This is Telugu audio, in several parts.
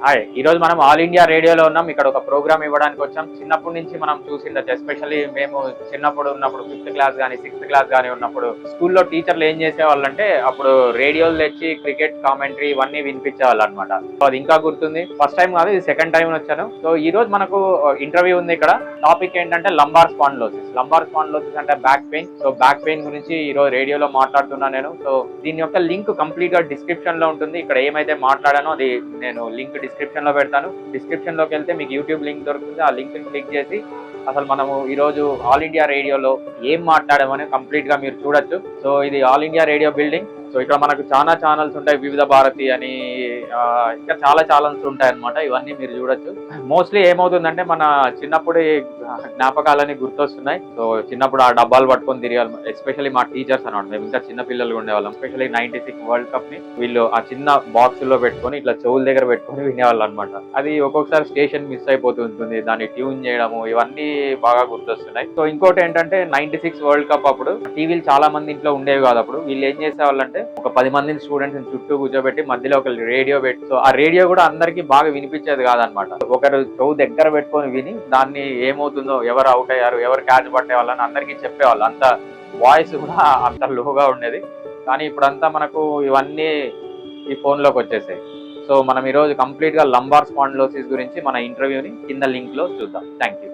హాయ్, ఈరోజు మనం ఆల్ ఇండియా రేడియోలో ఉన్నాం. ఇక్కడ ఒక ప్రోగ్రామ్ ఇవ్వడానికి వచ్చాం. చిన్నప్పటి నుంచి మనం చూసిండొచ్చు, ఎస్పెషల్లీ మేము చిన్నప్పుడు ఉన్నప్పుడు 5th క్లాస్ కానీ 6th క్లాస్ కానీ ఉన్నప్పుడు స్కూల్లో టీచర్లు ఏం చేసేవాళ్ళంటే అప్పుడు రేడియోలు తెచ్చి క్రికెట్ కామెంటరీ ఇవన్నీ వినిపించేవాళ్ళు అనమాట. సో అది ఇంకా గుర్తుంది. ఫస్ట్ టైం కాదు, ఇది సెకండ్ టైం వచ్చాను. సో ఈ రోజు మనకు ఇంటర్వ్యూ ఉంది. ఇక్కడ టాపిక్ ఏంటంటే లంబార్ స్పాండిలోసిస్. లంబార్ స్పాండిలోసిస్ అంటే back pain. So back pain గురించి ఈ రోజు రేడియోలో మాట్లాడుతున్నాను నేను. సో దీని యొక్క లింక్ కంప్లీట్ గా డిస్క్రిప్షన్ లో ఉంటుంది. ఇక్కడ ఏమైతే మాట్లాడానో అది నేను లింక్ డిస్క్రిప్షన్ లో పెడతాను. డిస్క్రిప్షన్ లోకి వెళ్తే మీకు యూట్యూబ్ లింక్ దొరుకుతుంది. ఆ లింక్ ని క్లిక్ చేసి అసలు మనము ఈ రోజు ఆల్ ఇండియా రేడియోలో ఏం మాట్లాడామని కంప్లీట్ గా మీరు చూడొచ్చు. సో ఇది all India radio building. So ఇక్కడ మనకు చాలా ఛానల్స్ ఉంటాయి, వివిధ భారతి అని ఇంకా చాలా ఛానల్స్ ఉంటాయి అనమాట. ఇవన్నీ మీరు చూడొచ్చు. మోస్ట్లీ ఏమవుతుందంటే మన చిన్నప్పుడు జ్ఞాపకాలని గుర్తొస్తున్నాయి. సో చిన్నప్పుడు ఆ డబ్బాలు పట్టుకొని తిరిగాలి, ఎస్పెషల్లీ మా టీచర్స్ అనమాట. మేము ఇంకా చిన్న పిల్లలు ఉండేవాళ్ళం. ఎస్పెషల్లీ 96 వరల్డ్ కప్ ని వీళ్ళు ఆ చిన్న బాక్స్ లో పెట్టుకొని ఇట్లా చెవుల దగ్గర పెట్టుకొని వినేవాళ్ళు అనమాట. అది ఒక్కొక్కసారి స్టేషన్ మిస్ అయిపోతుంటుంది, దాన్ని ట్యూన్ చేయడము ఇవన్నీ బాగా గుర్తొస్తున్నాయి. సో ఇంకోటి ఏంటంటే 96 వరల్డ్ కప్ అప్పుడు టీవీలు చాలా మంది ఇంట్లో ఉండేవి కాదు. అప్పుడు వీళ్ళు ఏం చేసేవాళ్ళంటే ఒక 10 మందిని స్టూడెంట్స్ చుట్టూ కూర్చోబెట్టి మధ్యలో ఒక రేడియో పెట్టి, సో ఆ రేడియో కూడా అందరికి బాగా వినిపించేది కాదనమాట. ఒకరు చెవు దగ్గర పెట్టుకొని విని దాన్ని ఏమవుతుందో, ఎవరు అవుట్ అయ్యారు, ఎవరు క్యాచ్ పట్టేవాళ్ళని అందరికీ చెప్పేవాళ్ళు. అంత వాయిస్ కూడా అంత లోగా ఉండేది. కానీ ఇప్పుడంతా మనకు ఇవన్నీ ఈ ఫోన్ లోకి వచ్చేసాయి. సో మనం ఈరోజు కంప్లీట్ గా లంబార్ స్పాండిలోసిస్ గురించి మన ఇంటర్వ్యూని కింద లింక్ లో చూద్దాం. Thank you.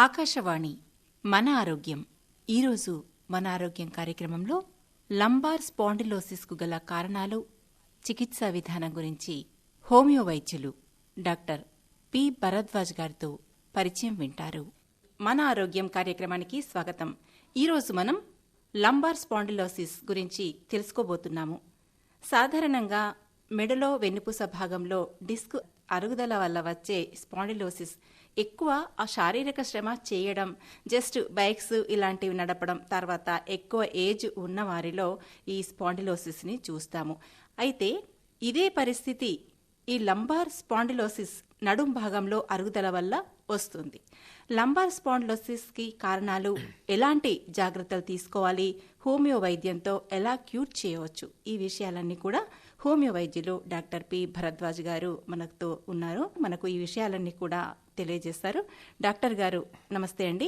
ఆకాశవాణి మన ఆరోగ్యం. ఈరోజు మన ఆరోగ్యం కార్యక్రమంలో లంబార్ స్పాండిలోసిస్కు గల కారణాలు, చికిత్సా విధానం గురించి హోమియో వైద్యులు డాక్టర్ పి భరద్వాజ్ గారితో పరిచయం వింటారు. మన ఆరోగ్యం కార్యక్రమానికి స్వాగతం. ఈరోజు మనం లంబార్ స్పాండిలోసిస్ గురించి తెలుసుకోబోతున్నాము. సాధారణంగా మెడలో వెన్నుపూస భాగంలో డిస్క్ అరుగుదల వల్ల వచ్చే స్పాండిలోసిస్ ఎక్కువ ఆ శారీరక శ్రమ చేయడం, జస్ట్ బైక్స్ ఇలాంటివి నడపడం, తర్వాత ఎక్కువ ఏజ్ ఉన్న వారిలో ఈ స్పాండిలోసిస్ని చూస్తాము. అయితే ఇదే పరిస్థితి ఈ లంబార్ స్పాండిలోసిస్ నడుం భాగంలో అరుగుదల వల్ల వస్తుంది. లంబార్ స్పాండిలోసిస్కి కారణాలు, ఎలాంటి జాగ్రత్తలు తీసుకోవాలి, హోమియో వైద్యంతో ఎలా క్యూర్ చేయవచ్చు, ఈ విషయాలన్నీ కూడా హోమియో వైద్యులు డాక్టర్ పి భరద్వాజ్ గారు మనతో ఉన్నారు. మనకు ఈ విషయాలన్నీ కూడా తెలియజేస్తారు. డాక్టర్ గారు నమస్తే అండి.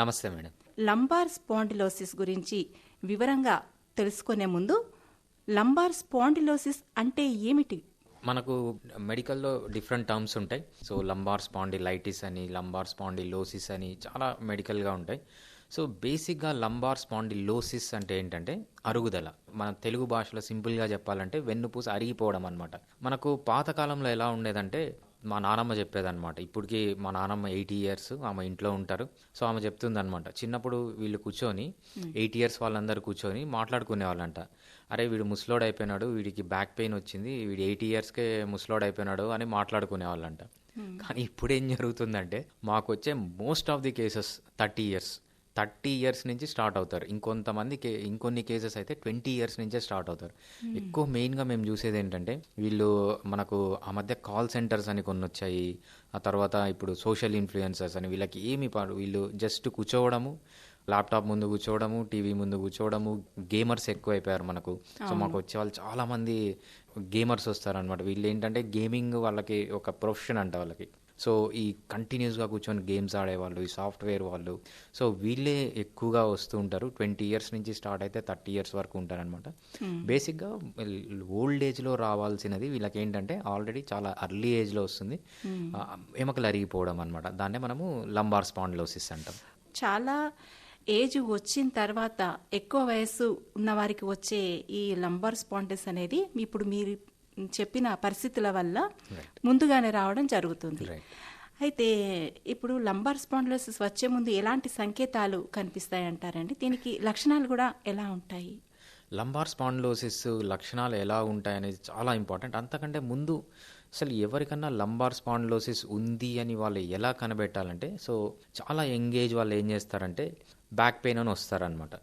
నమస్తే మేడం. లంబార్ స్పాండిలోసిస్ గురించి వివరంగా తెలుసుకునే ముందు, లంబార్ స్పాండిలోసిస్ అంటే ఏమిటి? మనకు మెడికల్లో డిఫరెంట్ టర్మ్స్ ఉంటాయి. సో లంబార్ స్పాండిలైటిస్ అని, లంబార్ స్పాండిలోసిస్ అని చాలా మెడికల్గా ఉంటాయి. సో బేసిక్గా లంబార్ స్పాండిలోసిస్ అంటే ఏంటంటే అరుగుదల. మన తెలుగు భాషలో సింపుల్గా చెప్పాలంటే వెన్నుపూస అరిగిపోవడం అనమాట. మనకు పాతకాలంలో ఎలా ఉండేదంటే మా నానమ్మ చెప్పేదన్నమాట. ఇప్పటికీ మా నానమ్మ 80 years, ఆమె ఇంట్లో ఉంటారు. సో ఆమె చెప్తుందనమాట, చిన్నప్పుడు వీళ్ళు కూర్చొని 8 years వాళ్ళందరూ కూర్చొని మాట్లాడుకునేవాళ్ళంట. అరే వీడు ముసలోడు అయిపోయినాడు, వీడికి బ్యాక్ పెయిన్ వచ్చింది, వీడు 80 yearsకే ముసలోడు అయిపోయినాడు అని మాట్లాడుకునేవాళ్ళంట. కానీ ఇప్పుడు ఏం జరుగుతుందంటే మాకు వచ్చే most of the cases 30 years నుంచి స్టార్ట్ అవుతారు. ఇంకొన్ని కేసెస్ అయితే 20 years నుంచే స్టార్ట్ అవుతారు. ఎక్కువ మెయిన్గా మేము చూసేది ఏంటంటే వీళ్ళు మనకు ఆ మధ్య కాల్ సెంటర్స్ అని కొన్ని వచ్చాయి. ఆ తర్వాత ఇప్పుడు సోషల్ ఇన్ఫ్లుయెన్సర్స్ అని, వీళ్ళకి ఏమి వీళ్ళు జస్ట్ కూర్చోవడము, ల్యాప్టాప్ ముందు కూర్చోవడము, టీవీ ముందు కూర్చోవడము, గేమర్స్ ఎక్కువ అయిపోయారు మనకు. సో మాకు వచ్చే వాళ్ళు చాలామంది గేమర్స్ వస్తారనమాట. వీళ్ళు ఏంటంటే గేమింగ్ వాళ్ళకి ఒక ప్రొఫెషన్ అంట వాళ్ళకి. సో ఈ కంటిన్యూస్గా కూర్చొని గేమ్స్ ఆడేవాళ్ళు, ఈ సాఫ్ట్వేర్ వాళ్ళు, సో వీళ్ళే ఎక్కువగా వస్తూ ఉంటారు. 20 years నుంచి స్టార్ట్ అయితే 30 years వరకు ఉంటారనమాట. బేసిక్గా ఓల్డ్ ఏజ్లో రావాల్సినది వీళ్ళకి ఏంటంటే ఆల్రెడీ చాలా అర్లీ ఏజ్లో వస్తుంది, ఎముకలు అరిగిపోవడం అనమాట. దాన్నే మనము లంబార్ స్పాండిలోసిస్ అంటాం. చాలా ఏజ్ వచ్చిన తర్వాత ఎక్కువ వయస్సు ఉన్న వారికి వచ్చే ఈ లంబార్ స్పాండిస్ అనేది ఇప్పుడు మీరు చెప్పిన పరిస్థితుల వల్ల ముందుగానే రావడం జరుగుతుంది. అయితే ఇప్పుడు లంబార్ స్పాండిలోసిస్ వచ్చే ముందు ఎలాంటి సంకేతాలు కనిపిస్తాయి అంటారండి? దీనికి లక్షణాలు కూడా ఎలా ఉంటాయి? లంబార్ స్పాండిలోసిస్ లక్షణాలు ఎలా ఉంటాయనేది చాలా ఇంపార్టెంట్. అంతకంటే ముందు అసలు ఎవరికన్నా లంబార్ స్పాండిలోసిస్ ఉంది అని వాళ్ళు ఎలా కనిపెట్టాలంటే, సో చాలా యంగ్ ఏజ్ వాళ్ళు ఏం చేస్తారంటే బ్యాక్ పెయిన్ అని వస్తారనమాట.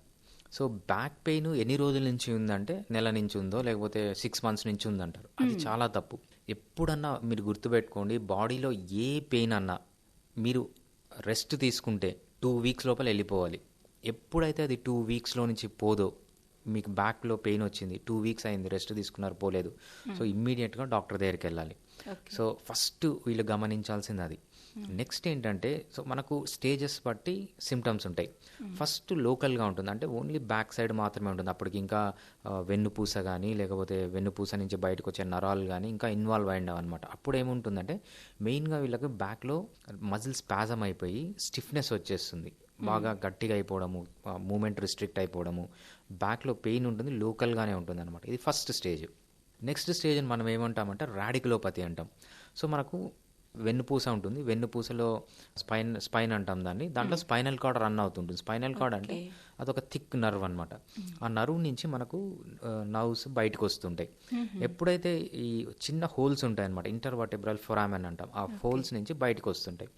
సో బ్యాక్ పెయిన్ ఎన్ని రోజుల నుంచి ఉందంటే నెల నుంచి ఉందో లేకపోతే 6 మంత్స్ నుంచి ఉందంటారు. అది చాలా తప్పు. ఎప్పుడన్నా మీరు గుర్తుపెట్టుకోండి, బాడీలో ఏ పెయిన్ అన్నా మీరు రెస్ట్ తీసుకుంటే 2 వీక్స్ లోపల వెళ్ళిపోవాలి. ఎప్పుడైతే అది 2 వీక్స్లో నుంచి పోదో, మీకు బ్యాక్లో పెయిన్ వచ్చింది, 2 వీక్స్ అయింది, రెస్ట్ తీసుకున్నారు, పోలేదు, సో ఇమ్మీడియట్గా డాక్టర్ దగ్గరికి వెళ్ళాలి. సో ఫస్ట్ వీళ్ళు గమనించాల్సింది అది. నెక్స్ట్ ఏంటంటే, సో మనకు స్టేజెస్ బట్టి సిమ్టమ్స్ ఉంటాయి. ఫస్ట్ లోకల్గా ఉంటుంది, అంటే ఓన్లీ బ్యాక్ సైడ్ మాత్రమే ఉంటుంది. అప్పటికి ఇంకా వెన్నుపూస కానీ లేకపోతే వెన్నుపూస నుంచి బయటకు వచ్చే నరాలు కానీ ఇంకా ఇన్వాల్వ్ అయినవి అనమాట. అప్పుడు ఏముంటుందంటే మెయిన్గా వీళ్ళకి బ్యాక్లో మజిల్ స్పాజమ్ అయిపోయి స్టిఫ్నెస్ వచ్చేస్తుంది, బాగా గట్టిగా అయిపోవడము, మూమెంట్ రిస్ట్రిక్ట్ అయిపోవడము, బ్యాక్లో పెయిన్ ఉంటుంది, లోకల్గానే ఉంటుంది అనమాట. ఇది ఫస్ట్ స్టేజ్. నెక్స్ట్ స్టేజ్ని మనం ఏమంటామంటే రాడికులోపతి అంటాం. సో మనకు వెన్నుపూస ఉంటుంది, వెన్నుపూసలో స్పైన్ అంటాం దాన్ని, దాంట్లో స్పైనల్ కార్డ్ రన్ అవుతుంటుంది. స్పైనల్ కార్డ్ అంటే అదొక థిక్ నర్వ్ అనమాట. ఆ నర్వ్ నుంచి మనకు నర్వ్స్ బయటకు వస్తుంటాయి. ఎప్పుడైతే ఈ చిన్న హోల్స్ ఉంటాయి అనమాట, ఇంటర్వర్టెబ్రల్ ఫొరామెన్ అంటాం, ఆ హోల్స్ నుంచి బయటకు వస్తుంటాయి.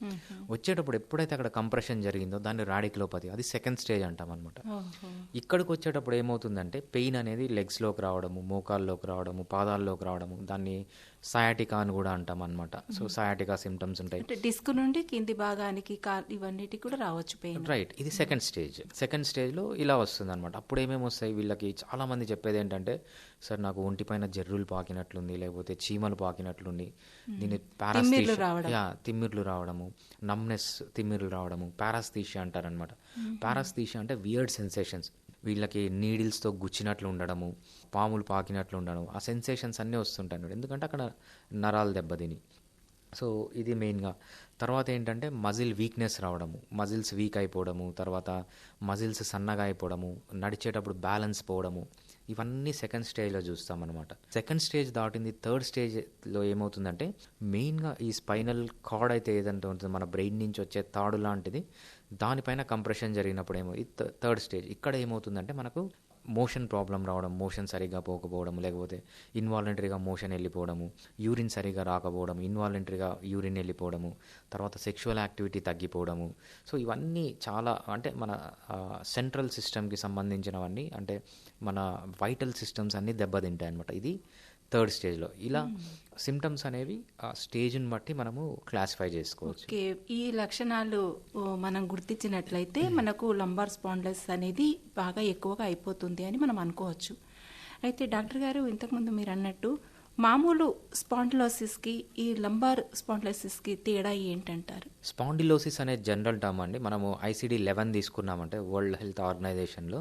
వచ్చేటప్పుడు ఎప్పుడైతే అక్కడ కంప్రెషన్ జరిగిందో దాన్ని రాడికులోపతి, అది సెకండ్ స్టేజ్ అంటాం అనమాట. ఇక్కడికి వచ్చేటప్పుడు ఏమవుతుందంటే పెయిన్ అనేది లెగ్స్లోకి రావడము, మోకాల్లోకి రావడము, పాదాల్లోకి రావడము, దాన్ని సయాటికా అని కూడా అంటాం అనమాట. సో సయాటికా సిమ్టమ్స్ ఉంటాయి. డిస్క్ నుండి కింది భాగానికి ఇవన్నిటి కూడా రావచ్చు పెయిన్. రైట్, ఇది సెకండ్ స్టేజ్. సెకండ్ స్టేజ్లో ఇలా వస్తుంది అనమాట. అప్పుడు ఏమేమి వస్తాయి వీళ్ళకి, చాలా మంది చెప్పేది ఏంటంటే, సార్ నాకు ఒంటిపైన జర్రులు పాకినట్లుంది, లేకపోతే చీమలు పాకినట్లుంది, దీన్ని తిమ్మిర్లు రావడము, నమ్నెస్, తిమ్మిర్లు రావడము, పారాస్థీషియా అంటారనమాట. పారాస్థీషియా అంటే వియర్డ్ సెన్సేషన్స్, వీళ్ళకి నీడిల్స్తో గుచ్చినట్లు ఉండడము, పాములు పాకినట్లు ఉండడం, ఆ సెన్సేషన్స్ అన్నీ వస్తుంటాయి, ఎందుకంటే అక్కడ నరాలు దెబ్బతిని. సో ఇది మెయిన్గా. తర్వాత ఏంటంటే మజిల్ వీక్నెస్ రావడము, మజిల్స్ వీక్ అయిపోవడము, తర్వాత మజిల్స్ సన్నగా అయిపోవడము, నడిచేటప్పుడు బ్యాలెన్స్ పోవడము, ఇవన్నీ సెకండ్ స్టేజ్లో చూస్తామన్నమాట. సెకండ్ స్టేజ్ దాటింది, థర్డ్ స్టేజ్లో ఏమవుతుందంటే మెయిన్గా ఈ స్పైనల్ కార్డ్ అయితే ఏదంటే ఉంటుంది మన బ్రెయిన్ నుంచి వచ్చే తాడు లాంటిది, దానిపైన కంప్రెషన్ జరిగినప్పుడు ఏమో ఈ థర్డ్ స్టేజ్. ఇక్కడ ఏమవుతుందంటే మనకు మోషన్ ప్రాబ్లం రావడం, మోషన్ సరిగ్గా పోకపోవడం, లేకపోతే ఇన్వాలంటరీగా మోషన్ వెళ్ళిపోవడము, యూరిన్ సరిగ్గా రాకపోవడం, ఇన్వాలంటరీగా యూరిన్ వెళ్ళిపోవడము, తర్వాత సెక్షువల్ యాక్టివిటీ తగ్గిపోవడము. సో ఇవన్నీ చాలా, అంటే మన సెంట్రల్ సిస్టమ్కి సంబంధించినవన్నీ, అంటే మన వైటల్ సిస్టమ్స్ అన్నీ దెబ్బతింటాయి అనమాట. ఇది థర్డ్ స్టేజ్లో. ఇలా సిమ్టమ్స్ అనేవి ఆ స్టేజ్ని బట్టి మనము క్లాసిఫై చేసుకోవచ్చు. ఓకే, ఈ లక్షణాలు మనం గుర్తించినట్లయితే మనకు లంబార్ స్పాండిలోసిస్ అనేది బాగా ఎక్కువగా అయిపోతుంది అని మనం అనుకోవచ్చు. అయితే డాక్టర్ గారు, ఇంతకుముందు మీరు అన్నట్టు మామూలు స్పాండిలోసిస్కి ఈ లంబార్ స్పాండిలోసిస్కి తేడా ఏంటంటారు? స్పాండిలోసిస్ అనే జనరల్ టర్మ్ అండి. మనము ICD-11 తీసుకున్నామంటే వరల్డ్ హెల్త్ ఆర్గనైజేషన్లో,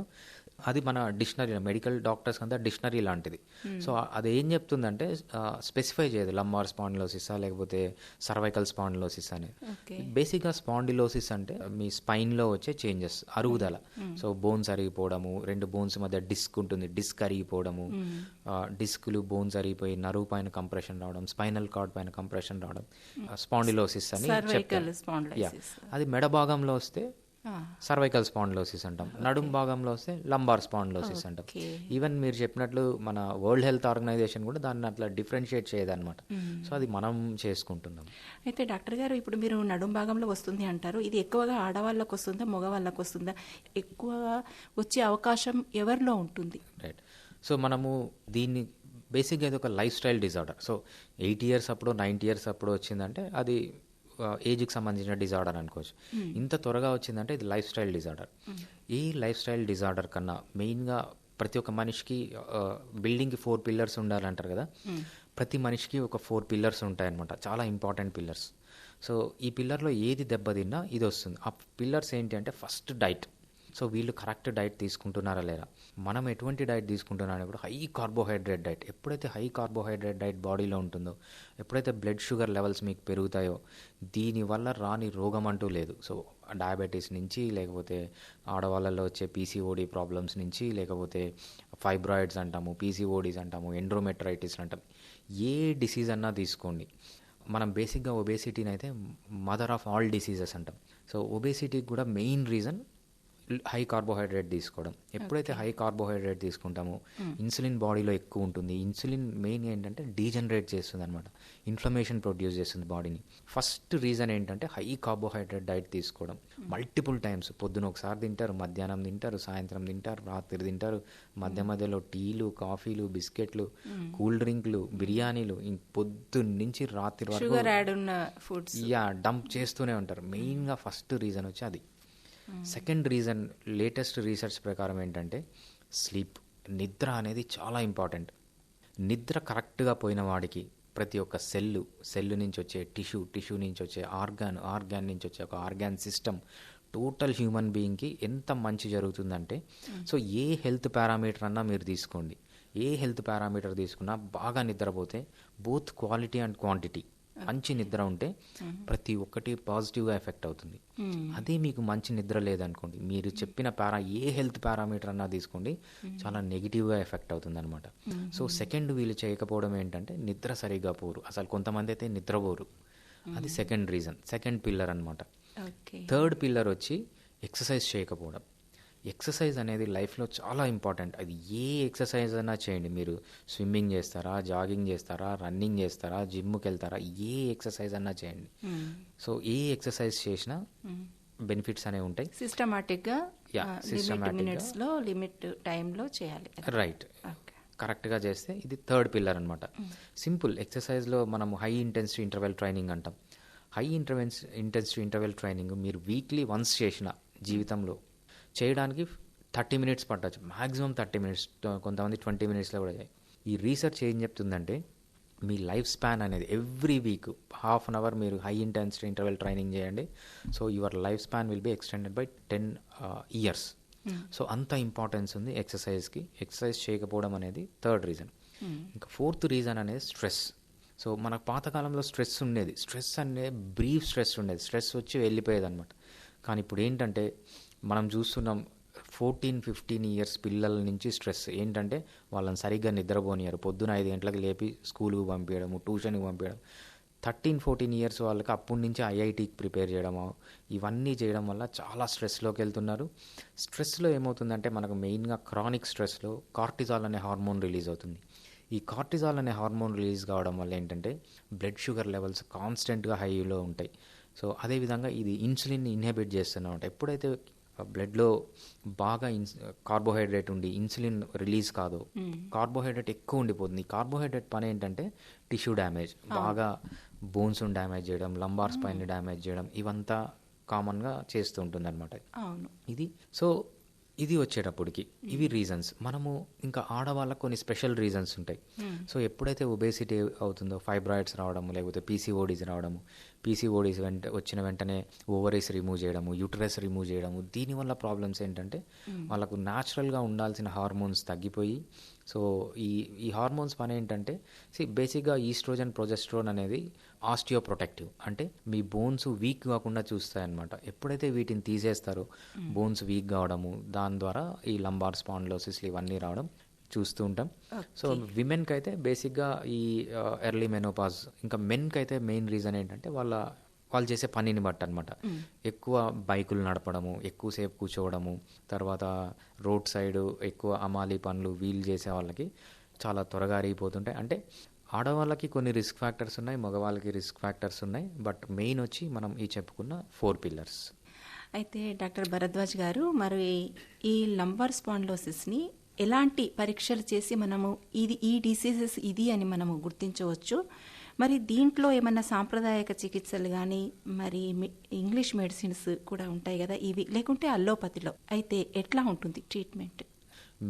అది మన డిక్షనరీ, మెడికల్ డాక్టర్స్ అంతా డిక్షనరీ లాంటిది. సో అది ఏం చెప్తుందంటే స్పెసిఫై చేయదు లంబార్ స్పాండిలోసిసా లేకపోతే సర్వైకల్ స్పాండిలోసిస్ అనేది. బేసిక్గా స్పాండిలోసిస్ అంటే మీ స్పైన్లో వచ్చే చేంజెస్, అరుగుదల. సో బోన్స్ అరిగిపోవడము, 2 బోన్స్ మధ్య డిస్క్ ఉంటుంది, డిస్క్ అరిగిపోవడము, డిస్కులు బోన్స్ అరిగిపోయి నరువు పైన కంప్రెషన్ రావడం, స్పైనల్ కార్డ్ పైన కంప్రెషన్ రావడం, స్పాండిలోసిస్ అని చెప్తారు. అది మెడ భాగంలో వస్తే సర్వైకల్ స్పాండిలోసిస్ అంటాం, నడుం భాగంలో వస్తే లంబార్ స్పాండిలోసిస్ అంటాం. ఈవెన్ మీరు చెప్పినట్లు మన వరల్డ్ హెల్త్ ఆర్గనైజేషన్ కూడా దాన్ని అట్లా డిఫరెన్షియేట్ చేయదన్నమాట. సో అది మనం చేసుకుంటున్నాం. అయితే డాక్టర్ గారు, ఇప్పుడు మీరు నడుం భాగంలో వస్తుంది అంటారు, ఇది ఎక్కువగా ఆడవాళ్ళకు వస్తుందా మగవాళ్ళకు వస్తుందా? ఎక్కువగా వచ్చే అవకాశం ఎవరిలో ఉంటుంది? రైట్. సో మనము దీన్ని బేసిక్గా ఇది ఒక life style disorder. So 8 years అప్పుడు 90 years అప్పుడు వచ్చిందంటే అది ఏజ్కి సంబంధించిన డిజార్డర్ అనుకోవచ్చు. ఇంత త్వరగా వచ్చిందంటే ఇది లైఫ్ స్టైల్ డిజార్డర్. ఈ లైఫ్ స్టైల్ డిజార్డర్ కన్నా మెయిన్గా ప్రతి ఒక్క మనిషికి బిల్డింగ్కి 4 pillars ఉండాలంటారు కదా, ప్రతి మనిషికి ఒక 4 pillars ఉంటాయన్నమాట, చాలా ఇంపార్టెంట్ పిల్లర్స్. సో ఈ పిల్లర్లో ఏది దెబ్బతిన్నా ఇది వస్తుంది. ఆ పిల్లర్స్ ఏంటి అంటే ఫస్ట్ డైట్. సో వీళ్ళు కరెక్ట్ డైట్ తీసుకుంటున్నారా లేదా, మనం ఎటువంటి డైట్ తీసుకుంటున్నారని కూడా హై కార్బోహైడ్రేట్ డైట్. ఎప్పుడైతే హై కార్బోహైడ్రేట్ డైట్ బాడీలో ఉంటుందో, ఎప్పుడైతే బ్లడ్ షుగర్ లెవెల్స్ మీకు పెరుగుతాయో, దీనివల్ల రాని రోగం అంటూ లేదు. సో డయాబెటీస్ నుంచి, లేకపోతే ఆడవాళ్ళలో వచ్చే PCOD ప్రాబ్లమ్స్ నుంచి, లేకపోతే ఫైబ్రాయిడ్స్ అంటాము, PCODs అంటాము, ఎండ్రోమెట్రైటిస్ అంటాం, ఏ డిసీజ్ అన్నా తీసుకోండి. మనం బేసిక్గా ఒబేసిటీని అయితే మదర్ ఆఫ్ ఆల్ డిసీజెస్ అంటాం. సో ఒబేసిటీకి కూడా మెయిన్ రీజన్ హై కార్బోహైడ్రేట్ తీసుకోవడం. ఎప్పుడైతే హై కార్బోహైడ్రేట్ తీసుకుంటామో ఇన్సులిన్ బాడీలో ఎక్కువ ఉంటుంది. ఇన్సులిన్ మెయిన్ ఏంటంటే డీజనరేట్ చేస్తుంది అనమాట, ఇన్ఫ్లమేషన్ ప్రొడ్యూస్ చేస్తుంది బాడీని. ఫస్ట్ రీజన్ ఏంటంటే హై కార్బోహైడ్రేట్ డైట్ తీసుకోవడం. మల్టిపుల్ టైమ్స్, పొద్దున ఒకసారి తింటారు, మధ్యాహ్నం తింటారు, సాయంత్రం తింటారు, రాత్రి తింటారు, మధ్య మధ్యలో టీలు, కాఫీలు, బిస్కెట్లు, కూల్ డ్రింక్లు, బిర్యానీలు, పొద్దున్న నుంచి రాత్రి వరకు షుగర్ యాడ్ ఉన్న ఫుడ్స్ డంప్ చేస్తూనే ఉంటారు. మెయిన్గా ఫస్ట్ రీజన్ వచ్చి అది. సెకండ్ రీజన్ లేటెస్ట్ రీసెర్చ్ ప్రకారం ఏంటంటే స్లీప్, నిద్ర అనేది చాలా ఇంపార్టెంట్. నిద్ర కరెక్ట్గా పోయిన వాడికి ప్రతి ఒక్క సెల్ నుంచి వచ్చే టిష్యూ నుంచి వచ్చే ఆర్గాన్ నుంచి వచ్చే ఒక ఆర్గాన్ సిస్టమ్, టోటల్ హ్యూమన్ బీయింగ్కి ఎంత మంచి జరుగుతుందంటే, సో ఏ హెల్త్ పారామీటర్ అన్నా మీరు తీసుకోండి, ఏ హెల్త్ పారామీటర్ తీసుకున్నా బాగా నిద్రపోతే బోత్ క్వాలిటీ అండ్ క్వాంటిటీ మంచి నిద్ర ఉంటే ప్రతి ఒక్కటి పాజిటివ్గా ఎఫెక్ట్ అవుతుంది. అదే మీకు మంచి నిద్ర లేదనుకోండి, మీరు చెప్పిన ఏ హెల్త్ పారామీటర్ అన్నా తీసుకోండి, చాలా నెగిటివ్గా ఎఫెక్ట్ అవుతుంది అనమాట. సో సెకండ్ వీళ్ళు చేయకపోవడం ఏంటంటే నిద్ర సరిగ్గా పోరు, అసలు కొంతమంది అయితే నిద్రపోరు. అది సెకండ్ రీజన్, సెకండ్ పిల్లర్ అనమాట. థర్డ్ పిల్లర్ వచ్చి ఎక్సర్సైజ్ చేయకపోవడం. ఎక్సర్సైజ్ అనేది లైఫ్లో చాలా ఇంపార్టెంట్. అది ఏ ఎక్సర్సైజ్ అయినా చేయండి, మీరు స్విమ్మింగ్ చేస్తారా, జాగింగ్ చేస్తారా, రన్నింగ్ చేస్తారా, జిమ్కి వెళ్తారా, ఏ ఎక్సర్సైజ్ అన్నా చేయండి. సో ఏ ఎక్సర్సైజ్ చేసినా బెనిఫిట్స్ అనేవి ఉంటాయి. సిస్టమాటిక్గా మినిట్స్లో లిమిట్ టైంలో చేయాలి. రైట్, కరెక్ట్గా చేస్తే ఇది థర్డ్ పిల్లర్ అనమాట. సింపుల్ ఎక్సర్సైజ్లో మనం హై ఇంటెన్సిటీ ఇంటర్వెల్ ట్రైనింగ్ అంటాం. హై ఇంటెన్సిటీ ఇంటర్వెల్ ట్రైనింగ్ మీరు వీక్లీ వన్స్ చేసిన జీవితంలో చేయడానికి 30 minutes పట్టచ్చు, మ్యాక్సిమం 30 minutes, కొంతమంది 20 minutesలో కూడా చేయాలి. ఈ రీసెర్చ్ ఏం చెప్తుందంటే మీ లైఫ్ స్పాన్ అనేది ఎవ్రీ వీక్ ½ an hour మీరు హై ఇంటెన్సిటీ ఇంటర్వెల్ ట్రైనింగ్ చేయండి. So your life span will be extended by 10 years. So అంత ఇంపార్టెన్స్ ఉంది ఎక్సర్సైజ్కి. ఎక్సర్సైజ్ చేయకపోవడం అనేది థర్డ్ రీజన్. ఇంకా ఫోర్త్ రీజన్ అనేది స్ట్రెస్. సో మనకు పాతకాలంలో స్ట్రెస్ ఉండేది, స్ట్రెస్ అనేది బ్రీఫ్ స్ట్రెస్ ఉండేది, స్ట్రెస్ వచ్చి వెళ్ళిపోయేది అనమాట. కానీ ఇప్పుడు ఏంటంటే మనం చూస్తున్నాం 14-15 years పిల్లల నుంచి స్ట్రెస్ ఏంటంటే వాళ్ళని సరిగ్గా నిద్రపోనియారు, పొద్దున 5 గంటలకు లేపి స్కూల్కి పంపించడము, ట్యూషన్కి పంపించడం. 13-14 years వాళ్ళకి అప్పటి నుంచి ఐఐటీకి ప్రిపేర్ చేయడము, ఇవన్నీ చేయడం వల్ల చాలా స్ట్రెస్లోకి వెళ్తున్నారు. స్ట్రెస్లో ఏమవుతుందంటే మనకు మెయిన్గా క్రానిక్ స్ట్రెస్లో కార్టిజాల్ అనే హార్మోన్ రిలీజ్ అవుతుంది. ఈ కార్టిజాల్ అనే హార్మోన్ రిలీజ్ కావడం వల్ల ఏంటంటే బ్లడ్ షుగర్ లెవెల్స్ కాన్స్టెంట్గా హైలో ఉంటాయి. సో అదేవిధంగా ఇది ఇన్సులిన్ని ఇన్హిబిట్ చేస్తున్నమాట. ఎప్పుడైతే బ్లడ్లో బాగా కార్బోహైడ్రేట్ ఉండి ఇన్సులిన్ రిలీజ్ కాదు, కార్బోహైడ్రేట్ ఎక్కువ ఉండిపోతుంది. కార్బోహైడ్రేట్ పని ఏంటంటే టిష్యూ డ్యామేజ్, బాగా బోన్స్ డ్యామేజ్ చేయడం, లంబార్ స్పైన్ డ్యామేజ్ చేయడం, ఇవంతా కామన్గా చేస్తూ ఉంటుంది అనమాట ఇది. సో ఇది వచ్చేటప్పటికి ఇవి రీజన్స్. మనము ఇంకా ఆడవాళ్ళకు కొన్ని స్పెషల్ రీజన్స్ ఉంటాయి. సో ఎప్పుడైతే ఒబేసిటీ అవుతుందో, ఫైబ్రాయిడ్స్ రావడము, లేకపోతే పీసీఓడీస్ రావడము, పీసీఓడీస్ వచ్చిన వెంటనే ఓవరీస్ రిమూవ్ చేయడము, యూటరస్ రిమూవ్ చేయడము, దీనివల్ల ప్రాబ్లమ్స్ ఏంటంటే వాళ్ళకు న్యాచురల్గా ఉండాల్సిన హార్మోన్స్ తగ్గిపోయి, సో ఈ హార్మోన్స్ పని ఏంటంటే బేసిక్గా ఈస్ట్రోజన్, ప్రొజెస్ట్రోన్ అనేది ఆస్టియోప్రొటెక్టివ్, అంటే మీ బోన్స్ వీక్ కాకుండా చూస్తాయన్నమాట. ఎప్పుడైతే వీటిని తీసేస్తారో బోన్స్ వీక్ కావడము, దాని ద్వారా ఈ లంబార్ స్పాండిలోసిస్లు ఇవన్నీ రావడం చూస్తూ ఉంటాం. సో విమెన్కి అయితే బేసిక్గా ఈ ఎర్లీ మెనోపాజ్. ఇంకా మెన్కి అయితే మెయిన్ రీజన్ ఏంటంటే వాళ్ళు చేసే పనిని బట్టి అనమాట. ఎక్కువ బైకులు నడపడము, ఎక్కువసేపు కూర్చోవడము, తర్వాత రోడ్ సైడ్ ఎక్కువ అమాలి పనులు వీళ్ళు చేసే వాళ్ళకి చాలా త్వరగా అరిగిపోతుంటాయి. అంటే ఆడవాళ్ళకి కొన్ని రిస్క్ ఫ్యాక్టర్స్ ఉన్నాయి, మగవాళ్ళకి రిస్క్ ఫ్యాక్టర్స్ ఉన్నాయి. బట్ మెయిన్ వచ్చి మనం ఈ చెప్పుకున్న 4 pillars. అయితే డాక్టర్ భరద్వాజ్ గారు, మరి ఈ లంబార్ స్పాండిలోసిస్ని ఎలాంటి పరీక్షలు చేసి మనము ఈ డిసీజెస్ ఇది అని మనము గుర్తించవచ్చు? మరి దీంట్లో ఏమన్నా సాంప్రదాయక చికిత్సలు కానీ, మరి ఇంగ్లీష్ మెడిసిన్స్ కూడా ఉంటాయి కదా, ఇవి లేకుంటే అల్లోపతిలో అయితే ఎట్లా ఉంటుంది ట్రీట్మెంట్?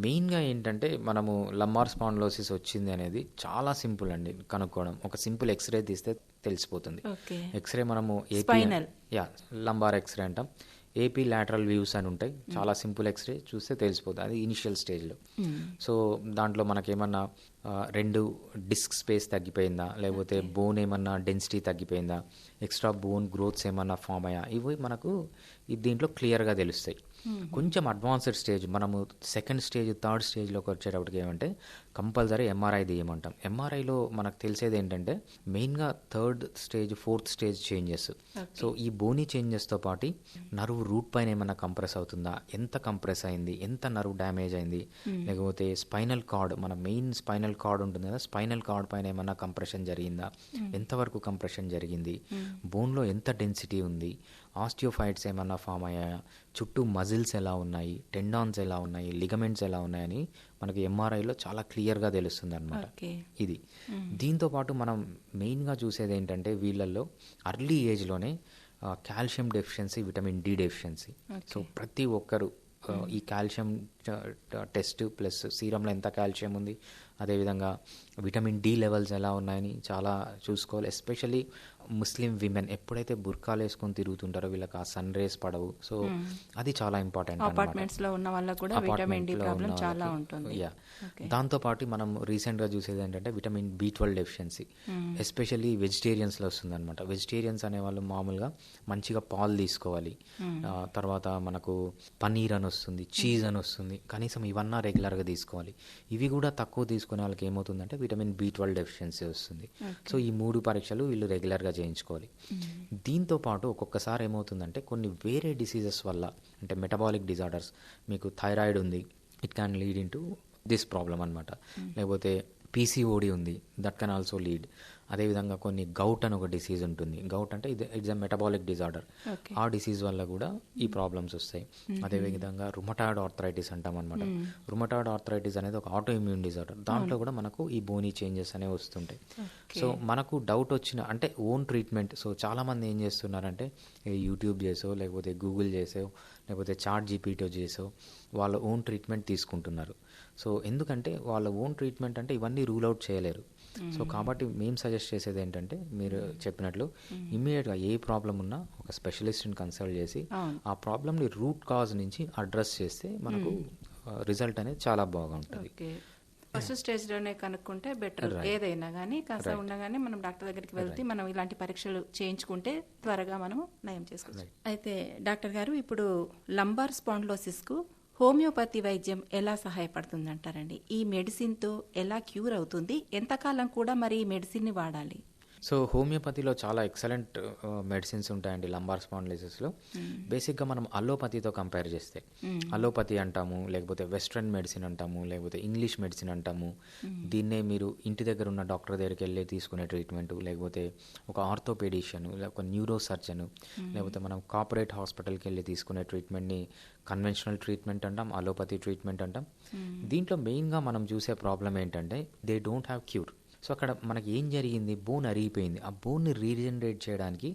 మెయిన్గా ఏంటంటే మనము లంబార్ స్పాండిలోసిస్ వచ్చింది అనేది చాలా సింపుల్ అండి కనుక్కోవడం. ఒక సింపుల్ ఎక్స్రే తీస్తే తెలిసిపోతుంది. ఎక్స్రే మనము లంబార్ ఎక్స్రే అంటాం. ఏపీ లాటరల్ వ్యూస్ అని ఉంటాయి, చాలా సింపుల్ ఎక్స్రే చూస్తే తెలిసిపోతుంది. అది ఇనిషియల్ స్టేజ్లో. సో దాంట్లో మనకేమన్నా 2 డిస్క్ స్పేస్ తగ్గిపోయిందా, లేకపోతే బోన్ ఏమన్నా డెన్సిటీ తగ్గిపోయిందా, ఎక్స్ట్రా బోన్ గ్రోత్స్ ఏమన్నా ఫామ్ అయ్యా, ఇవి మనకు దీంట్లో క్లియర్గా తెలుస్తాయి. కొంచెం అడ్వాన్స్డ్ స్టేజ్ మనము సెకండ్ స్టేజ్ థర్డ్ స్టేజ్లోకి వచ్చేటప్పటికి ఏమంటే కంపల్సరీ ఎంఆర్ఐ తీయమంటాం. ఎంఆర్ఐలో మనకు తెలిసేది ఏంటంటే మెయిన్గా third stage fourth stage changes. So ఈ బోనీ చేంజెస్తో పాటు నరువు రూట్ పైన ఏమైనా కంప్రెస్ అవుతుందా, ఎంత కంప్రెస్ అయింది, ఎంత నరువు డ్యామేజ్ అయింది, లేకపోతే స్పైనల్ కార్డ్, మన మెయిన్ స్పైనల్ కార్డ్ ఉంటుంది కదా, స్పైనల్ కార్డ్ పైన ఏమైనా కంప్రెషన్ జరిగిందా, ఎంతవరకు కంప్రెషన్ జరిగింది, బోన్లో ఎంత డెన్సిటీ ఉంది, ఆస్టియోఫైట్స్ ఏమన్నా ఫామ్ అయ్యాయా, చుట్టూ మజిల్స్ ఎలా ఉన్నాయి, టెండాన్స్ ఎలా ఉన్నాయి, లిగమెంట్స్ ఎలా ఉన్నాయని మనకి ఎంఆర్ఐలో చాలా క్లియర్గా తెలుస్తుంది అనమాట. ఇది దీంతో పాటు మనం మెయిన్గా చూసేది ఏంటంటే వీళ్ళల్లో అర్లీ ఏజ్లోనే calcium deficiency, vitamin D deficiency. So ప్రతి ఒక్కరు ఈ కాల్షియం టెస్ట్ ప్లస్ సీరంలో ఎంత కాల్షియం ఉంది, అదేవిధంగా విటమిన్ డి లెవెల్స్ ఎలా ఉన్నాయని చాలా చూసుకోవాలి. ఎస్పెషల్లీ ముస్లిం విమెన్ ఎప్పుడైతే బుర్కాలు వేసుకొని తిరుగుతుంటారో వీళ్ళకి ఆ సన్ రేస్ పడవు. సో అది చాలా ఇంపార్టెంట్. అపార్ట్మెంట్స్ లో ఉన్న వాళ్ళకి కూడా విటమిన్ డి ప్రాబ్లం చాలా ఉంటుంది. దాంతోపాటు మనం రీసెంట్గా చూసేది ఏంటంటే విటమిన్ బి12 డెఫిషియన్సీ, ఎస్పెషల్లీ వెజిటేరియన్స్లో వస్తుంది అనమాట. వెజిటేరియన్స్ అనేవాళ్ళు మామూలుగా మంచిగా పాలు తీసుకోవాలి, తర్వాత మనకు పన్నీర్ అని వస్తుంది, చీజ్ అని వస్తుంది, కనీసం ఇవన్నా రెగ్యులర్గా తీసుకోవాలి. ఇవి కూడా తక్కువ తీసుకునే వాళ్ళకి ఏమవుతుందంటే విటమిన్ బి12 డెఫిషియన్సీ వస్తుంది. సో ఈ 3 పరీక్షలు వీళ్ళు రెగ్యులర్గా చేయించుకోవాలి. దీంతో పాటు ఒక్కొక్కసారి ఏమవుతుందంటే కొన్ని వేరే డిసీజెస్ వల్ల, అంటే మెటబాలిక్ డిజార్డర్స్, మీకు థైరాయిడ్ ఉంది, it can lead in to this problem అనమాట. లేకపోతే పీసీఓడి ఉంది, దట్ కెన్ ఆల్సో లీడ్. అదేవిధంగా కొన్ని గౌట్ అని ఒక డిసీజ్ ఉంటుంది. గౌట్ అంటే ఇట్స్ అ మెటబాలిక్ డిజార్డర్. ఆ డిసీజ్ వల్ల కూడా ఈ ప్రాబ్లమ్స్ వస్తాయి. అదేవిధంగా రుమటాయిడ్ ఆర్థరైటిస్ అంటాం అనమాట. రుమటాయిడ్ ఆర్థరైటిస్ అనేది ఒక ఆటో ఇమ్యూన్ డిజార్డర్. దాంట్లో కూడా మనకు ఈ బోనీ చేంజెస్ అనేవి వస్తుంటాయి. సో మనకు డౌట్ వచ్చిన అంటే ఓన్ ట్రీట్మెంట్. సో చాలామంది ఏం చేస్తున్నారంటే యూట్యూబ్ చేసో, లేకపోతే గూగుల్ చేసో, లేకపోతే చాట్ జీపీటీ చేసో వాళ్ళ ఓన్ ట్రీట్మెంట్ తీసుకుంటున్నారు. సో ఎందుకంటే వాళ్ళ ఓన్ ట్రీట్మెంట్ అంటే ఇవన్నీ రూల్ అవుట్ చేయలేరు. సో కాబట్టి మేము సజెస్ట్ చేసేది ఏంటంటే మీరు చెప్పినట్లు ఇమ్మీడియట్గా ఏ ప్రాబ్లం ఉన్నా ఒక స్పెషలిస్ట్ని కన్సల్ట్ చేసి ఆ ప్రాబ్లమ్ని రూట్ కాజ్ నుంచి అడ్రస్ చేస్తే మనకు రిజల్ట్ అనేది చాలా బాగుంటుంది. ఫస్ట్ స్టేజ్ లోనే కనుక్కుంటే బెటర్. ఏదైనా కానీ కాస్త ఉండగానే మనం డాక్టర్ దగ్గరికి వెళ్తే మనం ఇలాంటి పరీక్షలు చేయించుకుంటే త్వరగా మనం నయం చేసుకోవచ్చు. అయితే డాక్టర్ గారు, ఇప్పుడు లంబార్ స్పాండిలోసిస్ కు హోమియోపతి వైద్యం ఎలా సహాయపడుతుందంటారండి? ఈ మెడిసిన్ తో ఎలా క్యూర్ అవుతుంది? ఎంతకాలం కూడా మరి ఈ మెడిసిన్ ని వాడాలి? సో హోమియోపతిలో చాలా ఎక్సలెంట్ మెడిసిన్స్ ఉంటాయండి లంబార్ స్పాండిలోసిస్లో. బేసిక్గా మనం అలోపతితో కంపేర్ చేస్తే, అలోపతి అంటాము, లేకపోతే వెస్ట్రన్ మెడిసిన్ అంటాము, లేకపోతే ఇంగ్లీష్ మెడిసిన్ అంటాము. దీన్నే మీరు ఇంటి దగ్గర ఉన్న డాక్టర్ దగ్గరికి వెళ్ళి తీసుకునే ట్రీట్మెంట్, లేకపోతే ఒక ఆర్థోపెడిషియన్, ఒక న్యూరో సర్జన్, లేకపోతే మనం కార్పొరేట్ హాస్పిటల్కి వెళ్ళి తీసుకునే ట్రీట్మెంట్ని కన్వెన్షనల్ ట్రీట్మెంట్ అంటాం, అలోపతి ట్రీట్మెంట్ అంటాం. దీంట్లో మెయిన్గా మనం చూసే ప్రాబ్లం ఏంటంటే they don't have cure. So అక్కడ మనకి ఏం జరిగింది, బోన్ అరిగిపోయింది. ఆ బోన్ని రీజనరేట్ చేయడానికి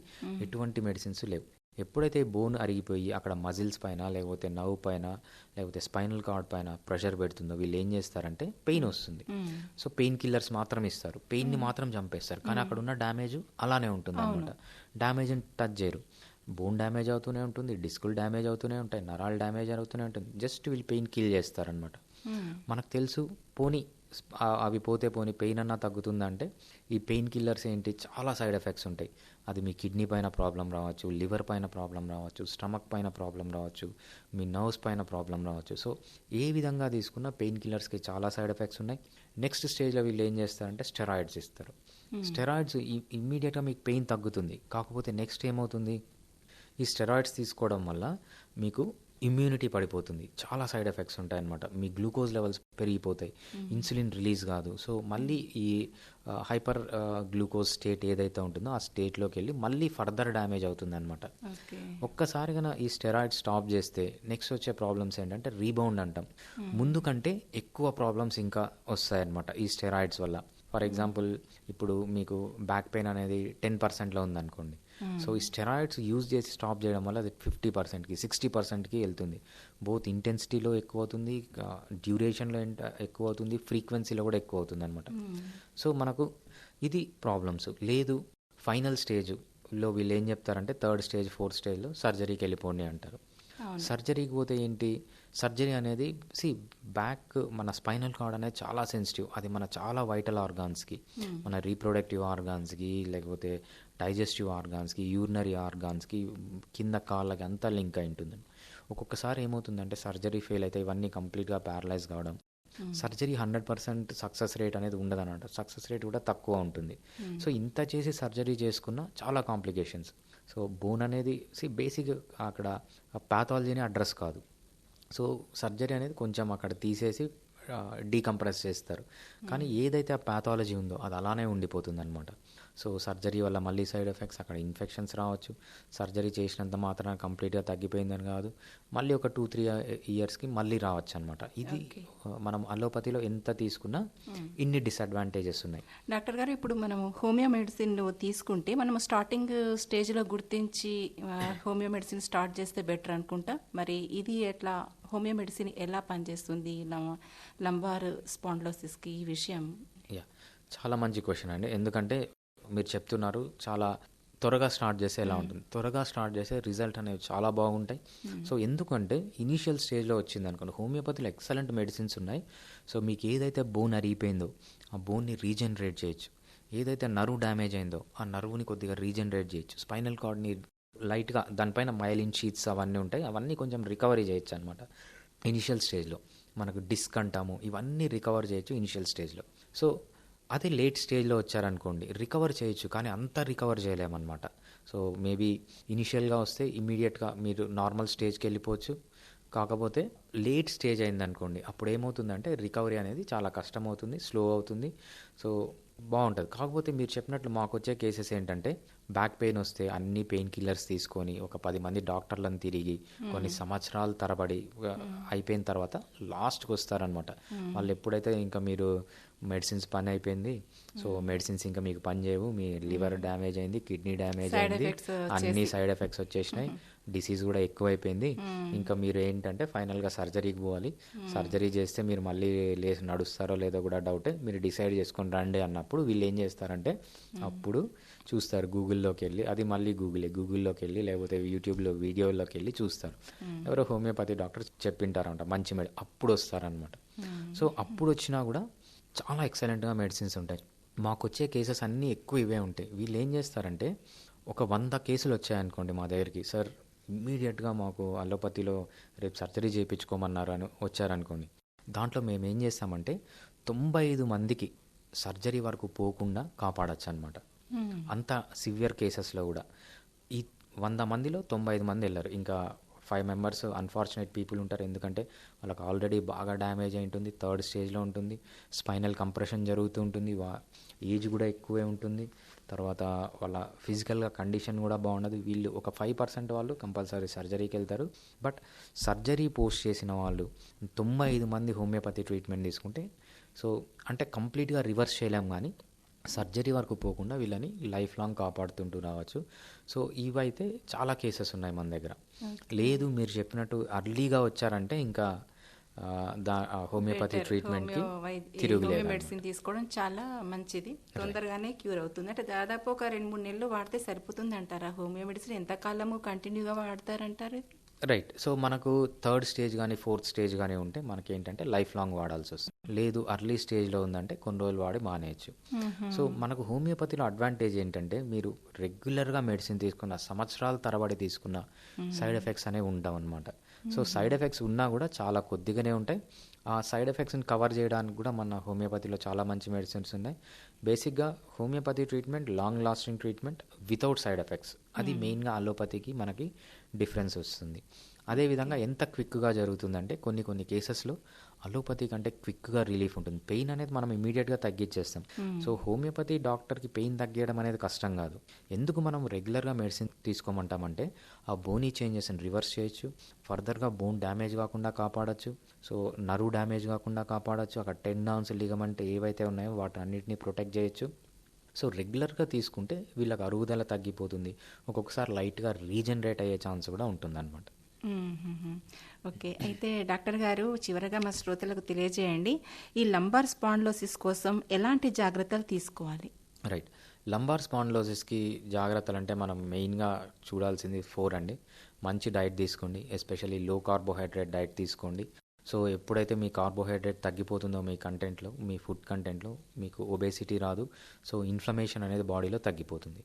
ఎటువంటి మెడిసిన్స్ లేవు. ఎప్పుడైతే బోన్ అరిగిపోయి అక్కడ మజిల్స్ పైన, లేకపోతే నర్వ్ పైన, లేకపోతే స్పైనల్ కార్డ్ పైన ప్రెషర్ పెడుతుందో వీళ్ళు ఏం చేస్తారంటే పెయిన్ వస్తుంది. సో పెయిన్ కిల్లర్స్ మాత్రం ఇస్తారు, పెయిన్ని మాత్రం చంపేస్తారు. కానీ అక్కడ ఉన్న డ్యామేజ్ అలానే ఉంటుంది అనమాట. డ్యామేజ్ని టచ్ చేయరు. బోన్ డ్యామేజ్ అవుతూనే ఉంటుంది, డిస్కులు డ్యామేజ్ అవుతూనే ఉంటాయి, నరాలు డ్యామేజ్ అవుతూనే ఉంటుంది. జస్ట్ వీళ్ళు పెయిన్ కిల్ చేస్తారనమాట. మనకు తెలుసు పోనీ అవి పోతే పోనీ పెయిన్ అన్నా తగ్గుతుందంటే ఈ పెయిన్ కిల్లర్స్ ఏంటి, చాలా సైడ్ ఎఫెక్ట్స్ ఉంటాయి. అది మీ కిడ్నీ పైన ప్రాబ్లం రావచ్చు, లివర్ పైన ప్రాబ్లం రావచ్చు, స్టమక్ పైన ప్రాబ్లం రావచ్చు, మీ నర్వ్స్ పైన ప్రాబ్లం రావచ్చు. సో ఏ విధంగా తీసుకున్నా పెయిన్ కిల్లర్స్కి చాలా సైడ్ ఎఫెక్ట్స్ ఉన్నాయి. నెక్స్ట్ స్టేజ్లో వీళ్ళు ఏం చేస్తారంటే స్టెరాయిడ్స్ ఇస్తారు. స్టెరాయిడ్స్ ఇమ్మీడియట్గా మీకు పెయిన్ తగ్గుతుంది. కాకపోతే నెక్స్ట్ ఏమవుతుంది, ఈ స్టెరాయిడ్స్ తీసుకోవడం వల్ల మీకు ఇమ్యూనిటీ పడిపోతుంది, చాలా సైడ్ ఎఫెక్ట్స్ ఉంటాయన్నమాట. మీ గ్లూకోజ్ లెవెల్స్ పెరిగిపోతాయి, ఇన్సులిన్ రిలీజ్ కాదు. సో మళ్ళీ ఈ హైపర్ గ్లూకోజ్ స్టేట్ ఏదైతే ఉంటుందో ఆ స్టేట్లోకి వెళ్ళి మళ్ళీ ఫర్దర్ డ్యామేజ్ అవుతుంది అనమాట. ఒక్కసారిగా ఈ స్టెరాయిడ్ స్టాప్ చేస్తే నెక్స్ట్ వచ్చే ప్రాబ్లమ్స్ ఏంటంటే రీబౌండ్ అంటాం. ముందు కంటే ఎక్కువ ప్రాబ్లమ్స్ ఇంకా వస్తాయన్నమాట ఈ స్టెరాయిడ్స్ వల్ల. ఫర్ ఎగ్జాంపుల్ ఇప్పుడు మీకు బ్యాక్ పెయిన్ అనేది 10%లో ఉందనుకోండి. సో ఈ స్టెరాయిడ్స్ యూజ్ చేసి స్టాప్ చేయడం వల్ల అది 50%కి 60%కి వెళ్తుంది. బోత్ ఇంటెన్సిటీలో ఎక్కువ అవుతుంది, డ్యూరేషన్లో ఎక్కువ అవుతుంది, ఫ్రీక్వెన్సీలో కూడా ఎక్కువ అవుతుంది అనమాట. సో మనకు ఇది ప్రాబ్లమ్స్ లేదు. ఫైనల్ స్టేజ్లో వీళ్ళు ఏం చెప్తారంటే థర్డ్ స్టేజ్ ఫోర్త్ స్టేజ్లో సర్జరీకి వెళ్ళిపోండి అంటారు. సర్జరీకి పోతే ఏంటి, సర్జరీ అనేది బ్యాక్ మన స్పైనల్ కార్డ్ అనేది చాలా సెన్సిటివ్. అది మన చాలా వైటల్ ఆర్గాన్స్కి, మన రీప్రొడక్టివ్ ఆర్గాన్స్కి, లేకపోతే డైజెస్టివ్ ఆర్గాన్స్కి, యూరినరీ ఆర్గాన్స్కి, కింద కాళ్ళకి అంతా లింక్ అయి ఉంటుంది. ఒక్కొక్కసారి ఏమవుతుందంటే సర్జరీ ఫెయిల్ అయితే ఇవన్నీ కంప్లీట్‌గా ప్యారలైజ్ కావడం. సర్జరీ 100% సక్సెస్ రేట్ అనేది ఉండదనమాట. సక్సెస్ రేట్ కూడా తక్కువ ఉంటుంది. సో, ఇంత చేసి సర్జరీ చేసుకున్న చాలా కాంప్లికేషన్స్. సో, బోన్ అనేది బేసిక్ అక్కడ పాథాలజీని అడ్రస్ కాదు. సో, సర్జరీ అనేది కొంచెం అక్కడ తీసేసి డీకంప్రెస్ చేస్తారు. కానీ ఏదైతే ఆ పాథాలజీ ఉందో అది అలానే ఉండిపోతుందనమాట. సో, సర్జరీ వల్ల మళ్ళీ సైడ్ ఎఫెక్ట్స్, అక్కడ ఇన్ఫెక్షన్స్ రావచ్చు. సర్జరీ చేసినంత మాత్రాన కంప్లీట్‌గా తగ్గిపోయిందని కాదు. మళ్ళీ ఒక 2, 3 ఇయర్స్‌కి మళ్ళీ రావచ్చనమాట. ఇది మనం అలోపతిలో ఎంత తీసుకున్నా ఇన్ని డిసడ్వాంటేజెస్ ఉన్నాయి. డాక్టర్ గారు, ఇప్పుడు మనం హోమియో మెడిసిన్ తీసుకుంటే మనం స్టార్టింగ్ స్టేజ్లో గుర్తించి హోమియో మెడిసిన్ స్టార్ట్ చేస్తే బెటర్ అనుకుంటా. మరి ఇది ఎట్లా, హోమియో మెడిసిన్ ఎలా పనిచేస్తుంది లంబార్ స్పాండిలోసిస్కి, ఈ విషయం? చాలా మంచి క్వశ్చన్ అండి. ఎందుకంటే మీరు చెప్తున్నారు చాలా త్వరగా స్టార్ట్ చేస్తే ఎలా ఉంటుంది. త్వరగా స్టార్ట్ చేస్తే రిజల్ట్ అనేవి చాలా బాగుంటాయి. సో, ఎందుకంటే ఇనీషియల్ స్టేజ్లో వచ్చింది అనుకోండి, హోమియోపతిలో ఎక్సలెంట్ మెడిసిన్స్ ఉన్నాయి. సో, మీకు ఏదైతే బోన్ అరిగిపోయిందో ఆ బోన్ని రీజనరేట్ చేయొచ్చు. ఏదైతే నర్వ్ డ్యామేజ్ అయిందో ఆ నర్వ్ని కొద్దిగా రీజనరేట్ చేయొచ్చు. స్పైనల్ కార్డ్ని లైట్గా, దానిపైన మైలిన్ షీట్స్ అవన్నీ ఉంటాయి, అవన్నీ కొంచెం రికవరీ చేయొచ్చు అనమాట ఇనిషియల్ స్టేజ్లో. మనకు డిస్క్ అంటాము, ఇవన్నీ రికవర్ చేయొచ్చు ఇనిషియల్ స్టేజ్లో. సో, అదే లేట్ స్టేజ్లో వచ్చారనుకోండి రికవర్ చేయొచ్చు, కానీ అంత రికవర్ చేయలేమన్నమాట. సో, మేబీ ఇనిషియల్గా వస్తే ఇమ్మీడియట్గా మీరు నార్మల్ స్టేజ్కి వెళ్ళిపోవచ్చు. కాకపోతే లేట్ స్టేజ్ అయిందనుకోండి అప్పుడు ఏమవుతుందంటే రికవరీ అనేది చాలా కష్టమవుతుంది, స్లో అవుతుంది. సో, బాగుంటుంది. కాకపోతే మీరు చెప్పినట్లు మాకు వచ్చే కేసెస్ ఏంటంటే బ్యాక్ పెయిన్ వస్తే అన్ని పెయిన్ కిల్లర్స్ తీసుకొని ఒక 10 మంది డాక్టర్లను తిరిగి కొన్ని సంవత్సరాల తరబడి అయిపోయిన తర్వాత లాస్ట్కి వస్తారనమాట. వాళ్ళు ఎప్పుడైతే ఇంకా మీరు మెడిసిన్స్ పని అయిపోయింది, సో మెడిసిన్స్ ఇంకా మీకు పని చేయవు, మీ లివర్ డ్యామేజ్ అయింది, కిడ్నీ డ్యామేజ్ అయింది, అన్ని సైడ్ ఎఫెక్ట్స్ వచ్చేసినాయి, డిసీజ్ కూడా ఎక్కువైపోయింది, ఇంకా మీరు ఏంటంటే ఫైనల్గా సర్జరీకి పోవాలి. సర్జరీ చేస్తే మీరు మళ్ళీ లేచి నడుస్తారో లేదో కూడా డౌటే, మీరు డిసైడ్ చేసుకొని రండి అన్నప్పుడు వీళ్ళు ఏం చేస్తారంటే అప్పుడు చూస్తారు గూగుల్లోకి వెళ్ళి, అది మళ్ళీ గూగుల్లోకి వెళ్ళి లేకపోతే యూట్యూబ్లో వీడియోలోకి వెళ్ళి చూస్తారు, ఎవరో హోమియోపతి డాక్టర్ చెప్పింటారంట మంచి అప్పుడు వస్తారనమాట. సో, అప్పుడు వచ్చినా కూడా చాలా ఎక్సలెంట్గా మెడిసిన్స్ ఉంటాయి. మాకు వచ్చే కేసెస్ అన్నీ ఎక్కువ ఇవే ఉంటాయి. వీళ్ళు ఏం చేస్తారంటే ఒక 100 కేసులు వచ్చాయనుకోండి మా దగ్గరికి, సార్ ఇమ్మీడియట్గా మాకు అలోపతిలో రేపు సర్జరీ చేయించుకోమన్నారు అని వచ్చారనుకోండి, దాంట్లో మేము ఏం చేస్తామంటే 95 మందికి సర్జరీ వరకు పోకుండా కాపాడచ్చు అనమాట. అంత సివియర్ కేసెస్లో కూడా ఈ 100 మందిలో 95 మంది వెళ్ళారు. ఇంకా 5 మెంబర్స్ అన్ఫార్చునేట్ పీపుల్ ఉంటారు, ఎందుకంటే వాళ్ళకి ఆల్రెడీ బాగా డ్యామేజ్ అయి ఉంటుంది, 3rd స్టేజ్లో ఉంటుంది, స్పైనల్ కంప్రెషన్ జరుగుతూ ఉంటుంది, ఏజ్ కూడా ఎక్కువే ఉంటుంది, తర్వాత వాళ్ళ ఫిజికల్గా కండిషన్ కూడా బాగుండదు. వీళ్ళు ఒక 5% వాళ్ళు కంపల్సరీ సర్జరీకి వెళ్తారు. బట్ సర్జరీ పోస్ట్ చేసిన వాళ్ళు 95 మంది హోమియోపతి ట్రీట్మెంట్ తీసుకుంటే, సో అంటే కంప్లీట్గా రివర్స్ చేయలేం, కానీ సర్జరీ వరకు పోకుండా వీళ్ళని లైఫ్ లాంగ్ కాపాడుతుంటూ రావచ్చు. సో, ఇవైతే చాలా కేసెస్ ఉన్నాయి మన దగ్గర. లేదు మీరు చెప్పినట్టు అర్లీగా వచ్చారంటే ఇంకా హోమియోపతి ట్రీట్మెంట్కి తిరుగులేదు. మెడిసిన్ తీసుకోవడం చాలా మంచిది, తొందరగానే క్యూర్ అవుతుంది. అంటే దాదాపు ఒక 2-3 నెలలు వాడితే సరిపోతుంది అంటారా? హోమియో మెడిసిన్ ఎంతకాలము కంటిన్యూగా వాడతారంటారు? రైట్. సో, మనకు 3rd స్టేజ్ కానీ 4th స్టేజ్ కానీ ఉంటే మనకి ఏంటంటే లైఫ్ లాంగ్ వాడాల్సి వస్తుంది. లేదు అర్లీ స్టేజ్లో ఉందంటే కొన్ని రోజులు వాడి మానేయచ్చు. సో, మనకు హోమియోపతిలో అడ్వాంటేజ్ ఏంటంటే మీరు రెగ్యులర్గా మెడిసిన్ తీసుకున్న, సంవత్సరాల తరబడి తీసుకున్న సైడ్ ఎఫెక్ట్స్ అనేవి ఉండవు అనమాట. సో, సైడ్ ఎఫెక్ట్స్ ఉన్నా కూడా చాలా కొద్దిగానే ఉంటాయి. ఆ సైడ్ ఎఫెక్ట్స్ని కవర్ చేయడానికి కూడా మన హోమియోపతిలో చాలా మంచి మెడిసిన్స్ ఉన్నాయి. బేసిక్గా homeopathy treatment long lasting treatment without side effects, అది మెయిన్గా అలోపతికి మనకి డిఫరెన్స్ వస్తుంది. అదేవిధంగా ఎంత క్విక్గా జరుగుతుందంటే కొన్ని కేసెస్లో అలోపతి కంటే క్విక్గా రిలీఫ్ ఉంటుంది, పెయిన్ అనేది మనం ఇమీడియట్గా తగ్గించేస్తాం. సో, హోమియోపతి డాక్టర్కి పెయిన్ తగ్గడం అనేది కష్టం కాదు. ఎందుకు మనం రెగ్యులర్గా మెడిసిన్ తీసుకోమంటామంటే ఆ బోనీ చేంజెస్ని రివర్స్ చేయొచ్చు, ఫర్దర్గా బోన్ డ్యామేజ్ కాకుండా కాపాడచ్చు, సో నర్వ్ డ్యామేజ్ కాకుండా కాపాడచ్చు, అక్కడ టెండాన్స్, లిగమెంట్ ఏవైతే ఉన్నాయో వాటి అన్నిటిని ప్రొటెక్ట్ చేయొచ్చు. సో, రెగ్యులర్గా తీసుకుంటే వీళ్ళకి అరుగుదల తగ్గిపోతుంది, ఒక్కొక్కసారి లైట్గా రీజనరేట్ అయ్యే ఛాన్స్ కూడా ఉంటుందన్నమాట. ఓకే, అయితే డాక్టర్ గారు చివరగా మా శ్రోతలకు తెలియజేయండి, ఈ లంబార్ స్పాండిలోసిస్ కోసం ఎలాంటి జాగ్రత్తలు తీసుకోవాలి? రైట్. లంబార్ స్పాండిలోసిస్కి జాగ్రత్తలు అంటే మనం మెయిన్గా చూడాల్సింది 4 అండి. మంచి డైట్ తీసుకోండి, ఎస్పెషల్లీ లో కార్బోహైడ్రేట్ డైట్ తీసుకోండి. సో, ఎప్పుడైతే మీ కార్బోహైడ్రేట్ తగ్గిపోతుందో మీ కంటెంట్లో, మీ ఫుడ్ కంటెంట్లో, మీకు ఒబేసిటీ రాదు. సో, ఇన్ఫ్లమేషన్ అనేది బాడీలో తగ్గిపోతుంది.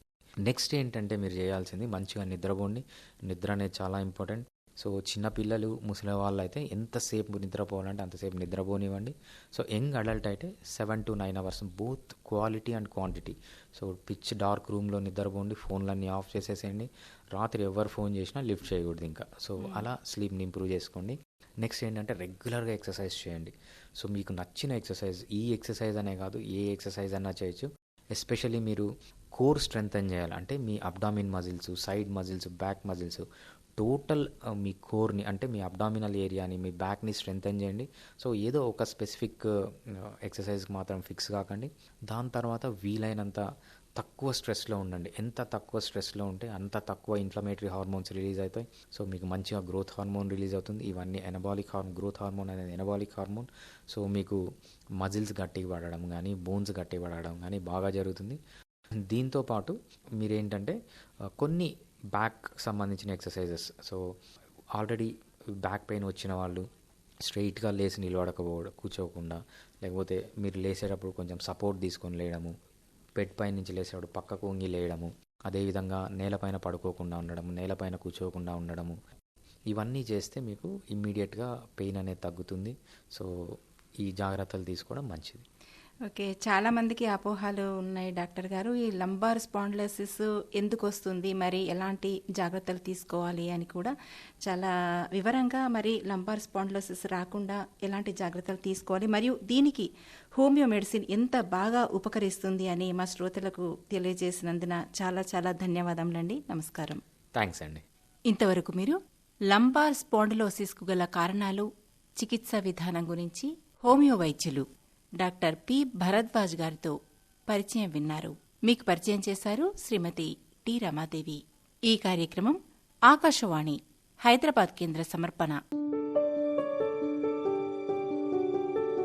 నెక్స్ట్ ఏంటంటే మీరు చేయాల్సింది మంచిగా నిద్రపోండి, నిద్ర అనేది చాలా ఇంపార్టెంట్. సో చిన్నపిల్లలు ముసలి వాళ్ళు అయితే ఎంతసేపు నిద్రపోవాలంటే అంతసేపు నిద్రపోనివ్వండి. సో యంగ్ అడల్ట్ అయితే 7 to 9 hours, both quality and quantity. So pitch dark రూమ్లో నిద్రపోండి, ఫోన్లన్నీ ఆఫ్ చేసేసేయండి. రాత్రి ఎవరు ఫోన్ చేసినా లిఫ్ట్ చేయకూడదు ఇంకా. సో అలా స్లీప్ని ఇంప్రూవ్ చేసుకోండి. నెక్స్ట్ ఏంటంటే రెగ్యులర్గా ఎక్సర్సైజ్ చేయండి. సో మీకు నచ్చిన ఎక్సర్సైజ్, ఈ ఎక్సర్సైజ్ అనే కాదు, ఏ ఎక్సర్సైజ్ అన్నా చేయొచ్చు. ఎస్పెషల్లీ మీరు కోర్ స్ట్రెంగ్తన్ చేయాలి అంటే మీ abdomen muscles, side muscles, back muscles, total మీ కోర్ని అంటే మీ అబ్డామినల్ ఏరియాని, మీ బ్యాక్ని స్ట్రెంగ్తన్ చేయండి. సో ఏదో ఒక స్పెసిఫిక్ ఎక్సర్సైజ్కి మాత్రం ఫిక్స్ కాకండి. దాని తర్వాత వీలైనంత తక్కువ స్ట్రెస్లో ఉండండి. ఎంత తక్కువ స్ట్రెస్లో ఉంటే అంత తక్కువ ఇన్ఫ్లమేటరీ హార్మోన్స్ రిలీజ్ అవుతాయి. సో మీకు మంచిగా గ్రోత్ హార్మోన్ రిలీజ్ అవుతుంది. ఇవన్నీ ఎనబాలిక్ హార్మోన్, గ్రోత్ హార్మోన్ అనేది ఎనబాలిక్ హార్మోన్. సో మీకు మజిల్స్ గట్టిగా పడడం కానీ, బోన్స్ గట్టిగా పడడం కానీ బాగా జరుగుతుంది. దీంతో పాటు మీరేంటంటే కొన్ని బ్యాక్ సంబంధించిన exercises. So already back pain వచ్చిన వాళ్ళు స్ట్రైట్గా లేచి నిలబడకపోవడం, కూర్చోకుండా, లేకపోతే మీరు లేసేటప్పుడు కొంచెం సపోర్ట్ తీసుకొని లేయడము, బెడ్ పై నుంచి లేసేటప్పుడు పక్కకు వంగి లేయడము, అదేవిధంగా నేలపైన పడుకోకుండా ఉండడము, నేలపైన కూర్చోకుండా ఉండడము, ఇవన్నీ చేస్తే మీకు ఇమ్మీడియట్గా పెయిన్ అనేది తగ్గుతుంది. సో ఈ జాగ్రత్తలు తీసుకోవడం మంచిది. ఓకే, చాలా మందికి అపోహలు ఉన్నాయి డాక్టర్ గారు. ఈ లంబార్ స్పాండిలోసిస్ ఎందుకు వస్తుంది, మరి ఎలాంటి జాగ్రత్తలు తీసుకోవాలి అని కూడా చాలా వివరంగా, మరి లంబార్ స్పాండిలోసిస్ రాకుండా ఎలాంటి జాగ్రత్తలు తీసుకోవాలి, మరియు దీనికి హోమియో మెడిసిన్ ఎంత బాగా ఉపకరిస్తుంది అని మా శ్రోతలకు తెలియజేసినందున చాలా చాలా ధన్యవాదములండి. నమస్కారం. థ్యాంక్స్ అండి. ఇంతవరకు మీరు లంబార్ స్పాండిలోసిస్కు గల కారణాలు, చికిత్సా విధానం గురించి హోమియో వైద్యులు డాక్టర్ పి భరద్వాజ్ గారితో పరిచయం విన్నారు. మీకు పరిచయం చేశారు శ్రీమతి టి రమాదేవి. ఈ కార్యక్రమం ఆకాశవాణి హైదరాబాద్ కేంద్ర సమర్పణ.